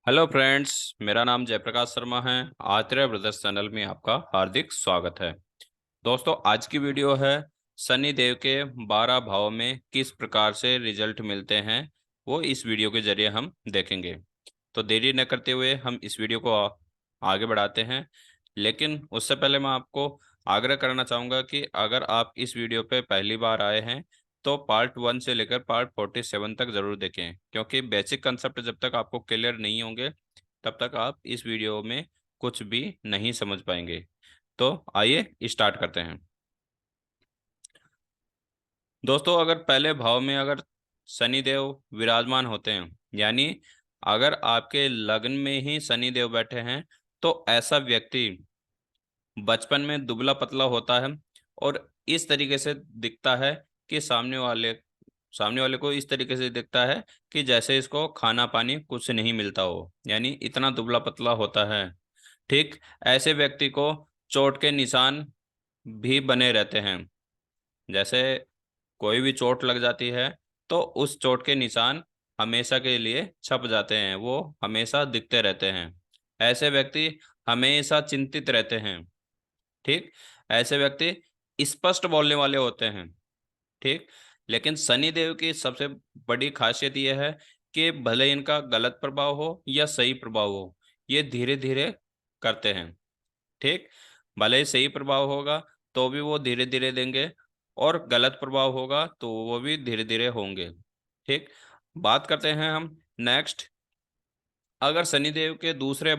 Hello friends. मेरा नाम जयप्रकाश शर्मा है। आत्रेय ब्रदर्स चैनल में आपका हार्दिक स्वागत है। दोस्तों, आज की वीडियो है शनि देव के 12 भाव में किस प्रकार से रिजल्ट मिलते हैं, वो इस वीडियो के जरिए हम देखेंगे। तो देरी न करते हुए हम इस वीडियो को आगे बढ़ाते हैं। लेकिन उससे पहले मैं आपको आग्रह करना चाहूँगा कि अगर आप इस वीडियो पे पहली बार आए हैं तो पार्ट 1 से लेकर पार्ट 47 तक ज़रूर देखें, क्योंकि बेसिक कंसेप्ट जब तक आपको क्लियर नहीं होंगे तब तक आप इस वीडियो में कुछ भी नहीं समझ पाएंगे। तो आइए स्टार्ट करते हैं। दोस्तों, अगर पहले भाव में अगर शनि देव विराजमान होते हैं, यानी अगर आपके लग्न में ही शनि देव बैठे हैं, तो ऐसा व्यक्ति बचपन में दुबला पतला होता है और इस तरीके से दिखता है कि सामने वाले को इस तरीके से दिखता है कि जैसे इसको खाना पानी कुछ नहीं मिलता हो, यानी इतना दुबला पतला होता है। ठीक ऐसे व्यक्ति को चोट के निशान भी बने रहते हैं। जैसे कोई भी चोट लग जाती है तो उस चोट के निशान हमेशा के लिए छप जाते हैं, वो हमेशा दिखते रहते हैं। ऐसे व्यक्ति हमेशा चिंतित रहते हैं। ठीक ऐसे व्यक्ति स्पष्ट बोलने वाले होते हैं। ठीक लेकिन शनि देव की सबसे बड़ी खासियत यह है कि भले इनका गलत प्रभाव हो या सही प्रभाव हो, ये धीरे धीरे करते हैं। ठीक भले ही सही प्रभाव होगा तो भी वो धीरे धीरे देंगे, और गलत प्रभाव होगा तो वो भी धीरे धीरे होंगे। ठीक बात करते हैं हम नेक्स्ट। अगर शनिदेव दूसरे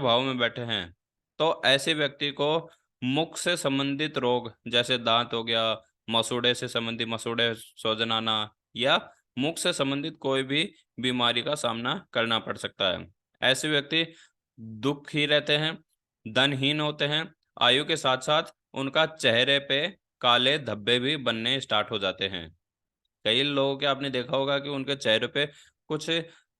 भाव में बैठे हैं तो ऐसे व्यक्ति को मुख से संबंधित रोग, जैसे दांत हो गया, मसूड़े से संबंधित मसूड़े सूजन आना, या मुख से संबंधित कोई भी बीमारी का सामना करना पड़ सकता है। ऐसे व्यक्ति दुख ही रहते हैं, धनहीन होते हैं। आयु के साथ साथ उनका चेहरे पे काले धब्बे भी बनने स्टार्ट हो जाते हैं। कई लोगों के आपने देखा होगा कि उनके चेहरे पे कुछ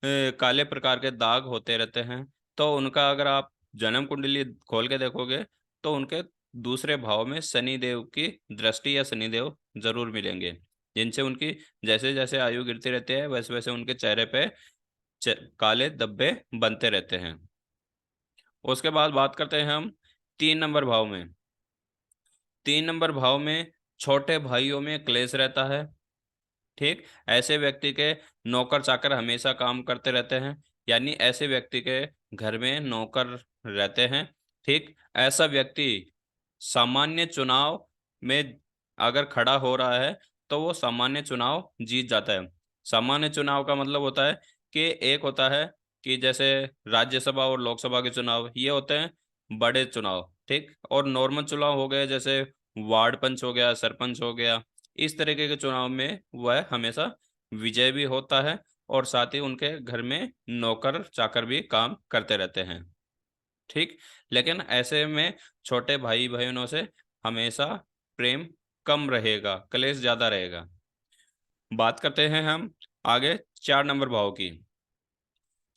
काले प्रकार के दाग होते रहते हैं। तो उनका अगर आप जन्म कुंडली खोल के देखोगे तो उनके दूसरे भाव में शनि देव की दृष्टि या शनि देव जरूर मिलेंगे, जिनसे उनकी जैसे जैसे आयु गिरती रहती है वैसे वैसे उनके चेहरे पे काले धब्बे बनते रहते हैं। उसके बाद बात करते हैं हम 3 नंबर भाव में। 3 नंबर भाव में छोटे भाइयों में क्लेश रहता है। ठीक ऐसे व्यक्ति के नौकर चाकर हमेशा काम करते रहते हैं, यानी ऐसे व्यक्ति के घर में नौकर रहते हैं। ठीक ऐसा व्यक्ति सामान्य चुनाव में अगर खड़ा हो रहा है तो वो सामान्य चुनाव जीत जाता है। सामान्य चुनाव का मतलब होता है कि एक होता है कि जैसे राज्यसभा और लोकसभा के चुनाव ये होते हैं बड़े चुनाव। ठीक और नॉर्मल चुनाव हो गए जैसे वार्ड पंच हो गया, सरपंच हो गया। इस तरीके के चुनाव में वह हमेशा विजय भी होता है, और साथ ही उनके घर में नौकर चाकर भी काम करते रहते हैं। ठीक लेकिन ऐसे में छोटे भाई बहनों से हमेशा प्रेम कम रहेगा, कलेश ज्यादा रहेगा। बात करते हैं हम आगे 4 नंबर भाव की।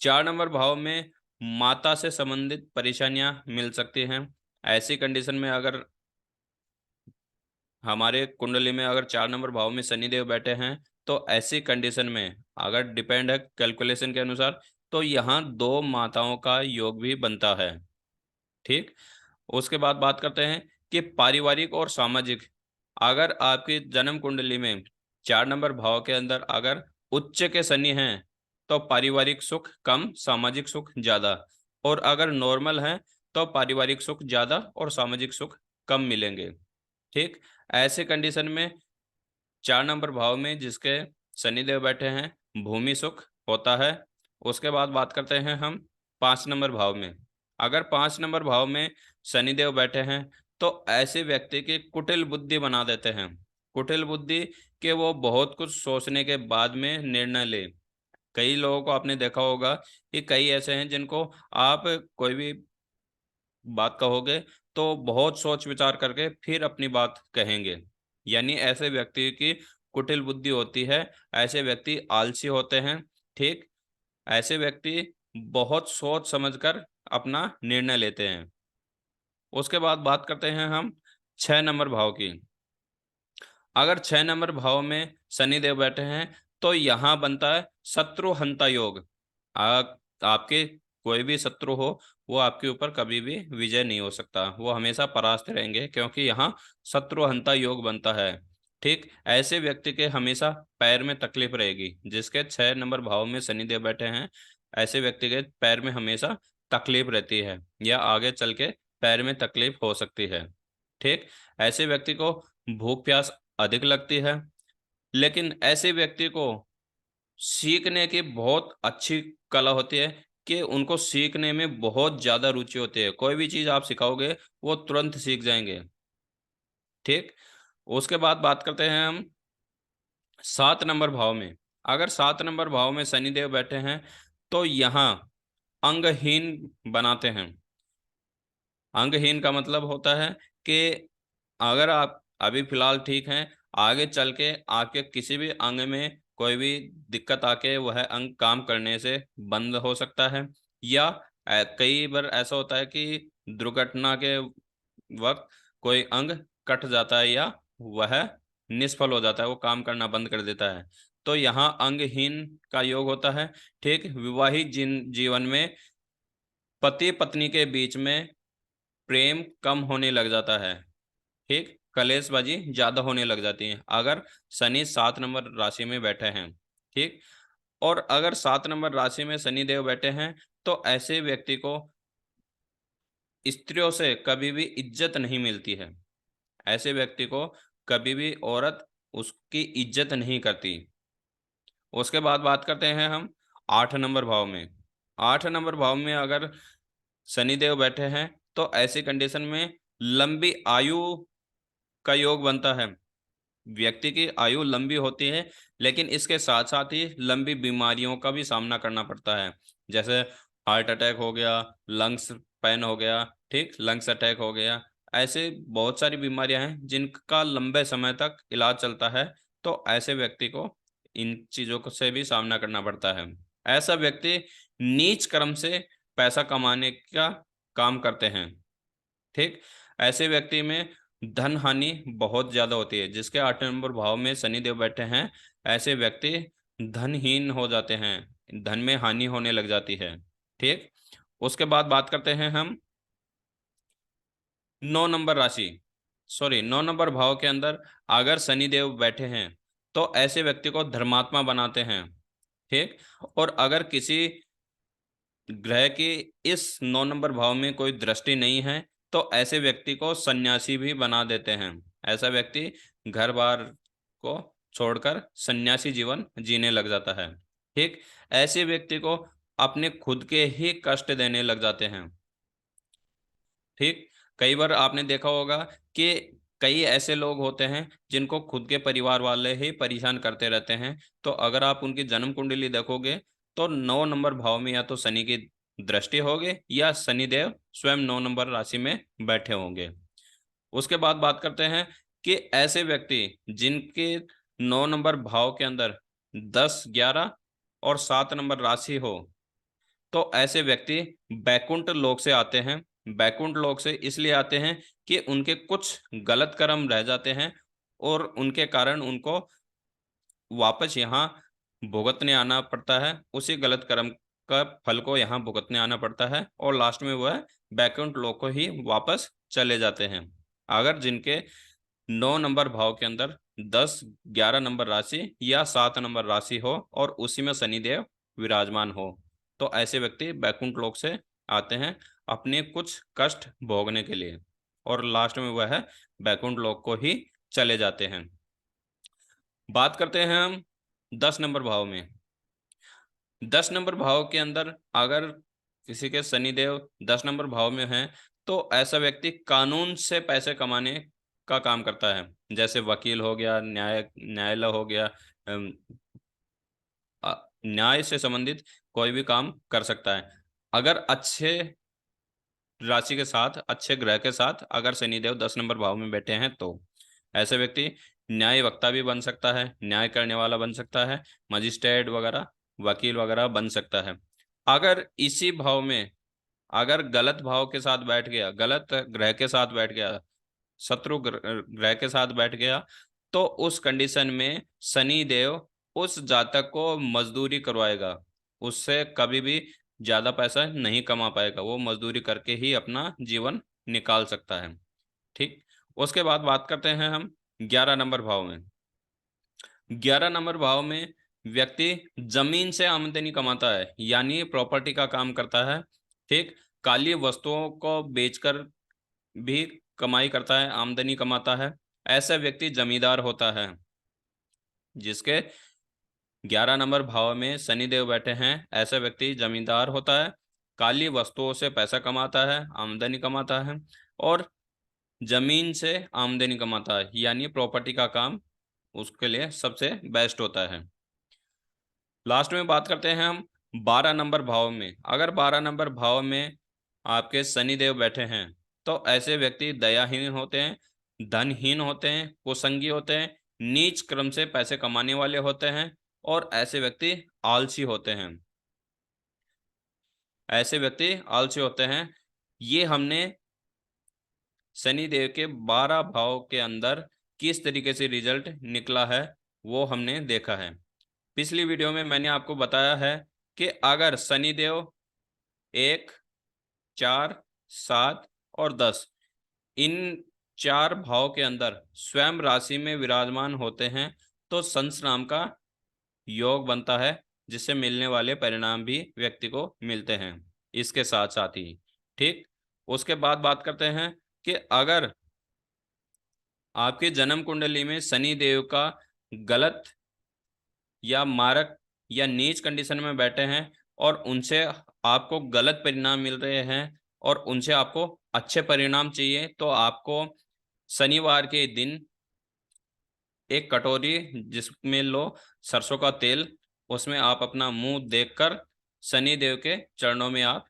4 नंबर भाव में माता से संबंधित परेशानियां मिल सकती हैं। ऐसी कंडीशन में अगर हमारे कुंडली में अगर 4 नंबर भाव में शनिदेव बैठे हैं तो ऐसी कंडीशन में अगर डिपेंड है कैलकुलेशन के अनुसार तो यहाँ दो माताओं का योग भी बनता है। ठीक उसके बाद बात करते हैं कि पारिवारिक और सामाजिक। अगर आपकी जन्म कुंडली में 4 नंबर भाव के अंदर अगर उच्च के शनि हैं तो पारिवारिक सुख कम, सामाजिक सुख ज्यादा। और अगर नॉर्मल है तो पारिवारिक सुख ज्यादा और सामाजिक सुख कम मिलेंगे। ठीक ऐसे कंडीशन में 4 नंबर भाव में जिसके शनिदेव बैठे हैं भूमि सुख होता है। उसके बाद बात करते हैं हम 5 नंबर भाव में। अगर 5 नंबर भाव में शनिदेव बैठे हैं तो ऐसे व्यक्ति की कुटिल बुद्धि बना देते हैं। कुटिल बुद्धि के वो बहुत कुछ सोचने के बाद में निर्णय ले। कई लोगों को आपने देखा होगा कि कई ऐसे हैं जिनको आप कोई भी बात कहोगे तो बहुत सोच विचार करके फिर अपनी बात कहेंगे, यानी ऐसे व्यक्ति की कुटिल बुद्धि होती है। ऐसे व्यक्ति आलसी होते हैं। ठीक ऐसे व्यक्ति बहुत सोच समझकर अपना निर्णय लेते हैं। उसके बाद बात करते हैं हम 6 नंबर भाव की। अगर 6 नंबर भाव में शनिदेव बैठे हैं तो यहाँ बनता है शत्रु हंता योग। आपके कोई भी शत्रु हो, वो आपके ऊपर कभी भी विजय नहीं हो सकता, वो हमेशा परास्त रहेंगे, क्योंकि यहाँ शत्रुहंता योग बनता है। ठीक, ऐसे व्यक्ति के हमेशा पैर में तकलीफ रहेगी, जिसके 6 नंबर भाव में शनिदेव बैठे हैं, ऐसे व्यक्ति के पैर में हमेशा तकलीफ रहती है, या आगे चल के पैर में तकलीफ हो सकती है। ठीक, ऐसे व्यक्ति को भूख प्यास अधिक लगती है, लेकिन ऐसे व्यक्ति को सीखने की बहुत अच्छी कला होती है, कि उनको सीखने में बहुत ज्यादा रुचि होती है, कोई भी चीज आप सिखाओगे वो तुरंत सीख जाएंगे। ठीक, उसके बाद बात करते हैं हम 7 नंबर भाव में। अगर 7 नंबर भाव में शनिदेव बैठे हैं, तो यहाँ अंगहीन बनाते हैं। अंगहीन का मतलब होता है कि अगर आप अभी फिलहाल ठीक हैं, आगे चल के आपके किसी भी अंग में कोई भी दिक्कत आके वह अंग काम करने से बंद हो सकता है, या कई बार ऐसा होता है कि दुर्घटना के वक्त कोई अंग कट जाता है, या वह निष्फल हो जाता है, वो काम करना बंद कर देता है, तो यहाँ अंगहीन का योग होता है। ठीक, विवाहित जीवन में पति पत्नी के बीच में प्रेम कम होने लग जाता है। ठीक, कलेशबाजी ज्यादा होने लग जाती है अगर शनि 7 नंबर राशि में बैठे हैं। ठीक, और अगर 7 नंबर राशि में शनि देव बैठे हैं, तो ऐसे व्यक्ति को स्त्रियों से कभी भी इज्जत नहीं मिलती है। ऐसे व्यक्ति को कभी भी औरत उसकी इज्जत नहीं करती। उसके बाद बात करते हैं हम 8 नंबर भाव में। 8 नंबर भाव में अगर शनिदेव बैठे हैं, तो ऐसी कंडीशन में लंबी आयु का योग बनता है। व्यक्ति की आयु लंबी होती है, लेकिन इसके साथ साथ ही लंबी बीमारियों का भी सामना करना पड़ता है, जैसे हार्ट अटैक हो गया, लंग्स पेन हो गया, ठीक, लंग्स अटैक हो गया। ऐसे बहुत सारी बीमारियां हैं जिनका लंबे समय तक इलाज चलता है, तो ऐसे व्यक्ति को इन चीजों को से भी सामना करना पड़ता है। ऐसा व्यक्ति नीच कर्म से पैसा कमाने का काम करते हैं। ठीक, ऐसे व्यक्ति में धन हानि बहुत ज्यादा होती है, जिसके 8 नंबर भाव में शनि देव बैठे हैं, ऐसे व्यक्ति धनहीन हो जाते हैं, धन में हानि होने लग जाती है। ठीक, उसके बाद बात करते हैं हम 9 नंबर राशि, सॉरी 9 नंबर भाव के अंदर अगर शनि देव बैठे हैं, तो ऐसे व्यक्ति को धर्मात्मा बनाते हैं। ठीक, और अगर किसी ग्रह की इस 9 नंबर भाव में कोई दृष्टि नहीं है, तो ऐसे व्यक्ति को सन्यासी भी बना देते हैं। ऐसा व्यक्ति घर बार को छोड़कर सन्यासी जीवन जीने लग जाता है। ठीक, ऐसे व्यक्ति को अपने खुद के ही कष्ट देने लग जाते हैं। ठीक, कई बार आपने देखा होगा कि कई ऐसे लोग होते हैं जिनको खुद के परिवार वाले ही परेशान करते रहते हैं, तो अगर आप उनकी जन्म कुंडली देखोगे, तो 9 नंबर भाव में या तो शनि की दृष्टि होगी, या शनिदेव स्वयं 9 नंबर राशि में बैठे होंगे। उसके बाद बात करते हैं कि ऐसे व्यक्ति जिनके 9 नंबर भाव के अंदर 10, 11 और 7 नंबर राशि हो, तो ऐसे व्यक्ति बैकुंठ लोक से आते हैं। बैकुंठ लोक से इसलिए आते हैं कि उनके कुछ गलत कर्म रह जाते हैं, और उनके कारण उनको वापस यहाँ भुगतने आना पड़ता है, उसी गलत कर्म का फल को यहाँ भुगतने आना पड़ता है, और लास्ट में वह बैकुंठ लोक को ही वापस चले जाते हैं। अगर जिनके 9 नंबर भाव के अंदर 10, 11 नंबर राशि या 7 नंबर राशि हो, और उसी में शनिदेव विराजमान हो, तो ऐसे व्यक्ति बैकुंठ लोक से आते हैं अपने कुछ कष्ट भोगने के लिए, और लास्ट में वह बैकुंठ लोक को ही चले जाते हैं। बात करते हैं हम 10 नंबर भाव में। 10 नंबर भाव के अंदर अगर किसी के शनिदेव 10 नंबर भाव में हैं, तो ऐसा व्यक्ति कानून से पैसे कमाने का काम करता है, जैसे वकील हो गया, न्यायालय हो गया, न्याय से संबंधित कोई भी काम कर सकता है। अगर अच्छे राशि के साथ, अच्छे ग्रह के साथ अगर शनिदेव 10 नंबर भाव में बैठे हैं, तो ऐसे व्यक्ति न्याय वक्ता भी बन सकता है, न्याय करने वाला बन सकता है, मजिस्ट्रेट वगैरह, वकील वगैरह बन सकता है। अगर इसी भाव में अगर गलत भाव के साथ बैठ गया, गलत ग्रह के साथ बैठ गया, शत्रु ग्रह के साथ बैठ गया, तो उस कंडीशन में शनि देव उस जातक को मजदूरी करवाएगा। उससे कभी भी ज़्यादा पैसा नहीं कमा पाएगा, वो मजदूरी करके ही अपना जीवन निकाल सकता है। ठीक। उसके बाद बात करते हैं हम 11 नंबर भाव में। 11 नंबर भाव में व्यक्ति जमीन से आमदनी कमाता है, यानी प्रॉपर्टी का काम करता है। ठीक। काली वस्तुओं को बेचकर भी कमाई करता है, आमदनी कमाता है। ऐसा व्यक्ति जमींदार होता है। जिसके 11 नंबर भाव में शनिदेव बैठे हैं, ऐसा व्यक्ति जमींदार होता है, काली वस्तुओं से पैसा कमाता है, आमदनी कमाता है, और जमीन से आमदनी कमाता है, यानी प्रॉपर्टी का काम उसके लिए सबसे बेस्ट होता है। लास्ट में बात करते हैं हम 12 नंबर भाव में। अगर 12 नंबर भाव में आपके शनिदेव बैठे हैं तो ऐसे व्यक्ति दयाहीन होते हैं, धनहीन होते हैं, कुसंगी होते हैं, नीच क्रम से पैसे कमाने वाले होते हैं, और ऐसे व्यक्ति आलसी होते हैं। ऐसे व्यक्ति आलसी होते हैं। ये हमने शनिदेव के 12 भाव के अंदर किस तरीके से रिजल्ट निकला है वो हमने देखा है। पिछली वीडियो में मैंने आपको बताया है कि अगर शनिदेव 1, 4, 7 और 10 इन 4 भाव के अंदर स्वयं राशि में विराजमान होते हैं तो संस नाम का योग बनता है, जिससे मिलने वाले परिणाम भी व्यक्ति को मिलते हैं इसके साथ साथ ही। ठीक। उसके बाद बात करते हैं कि अगर आपकी जन्म कुंडली में शनि देव का गलत या मारक या नीच कंडीशन में बैठे हैं और उनसे आपको गलत परिणाम मिल रहे हैं और उनसे आपको अच्छे परिणाम चाहिए, तो आपको शनिवार के दिन एक कटोरी जिसमें लो सरसों का तेल, उसमें आप अपना मुंह देखकर शनि देव के चरणों में आप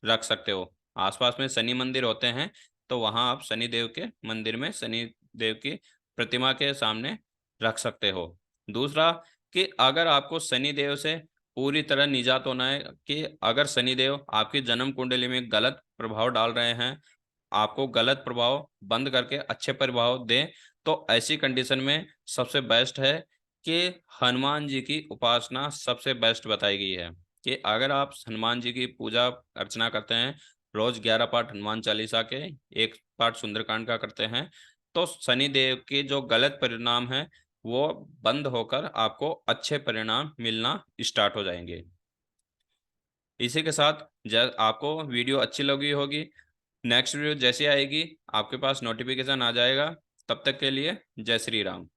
रख सकते हो। आसपास में शनि मंदिर होते हैं तो वहां आप शनि देव के मंदिर में शनि देव की प्रतिमा के सामने रख सकते हो। दूसरा, कि अगर आपको शनि देव से पूरी तरह निजात होना है, कि अगर शनि देव आपकी जन्म कुंडली में गलत प्रभाव डाल रहे हैं, आपको गलत प्रभाव बंद करके अच्छे प्रभाव दें, तो ऐसी कंडीशन में सबसे बेस्ट है कि हनुमान जी की उपासना सबसे बेस्ट बताई गई है। कि अगर आप हनुमान जी की पूजा अर्चना करते हैं, रोज 11 पाठ हनुमान चालीसा के, 1 पाठ सुंदरकांड का करते हैं, तो शनि देव के जो गलत परिणाम है वो बंद होकर आपको अच्छे परिणाम मिलना स्टार्ट हो जाएंगे। इसी के साथ आपको वीडियो अच्छी लगी होगी। नेक्स्ट वीडियो जैसी आएगी आपके पास नोटिफिकेशन आ जाएगा। तब तक के लिए जय श्री राम।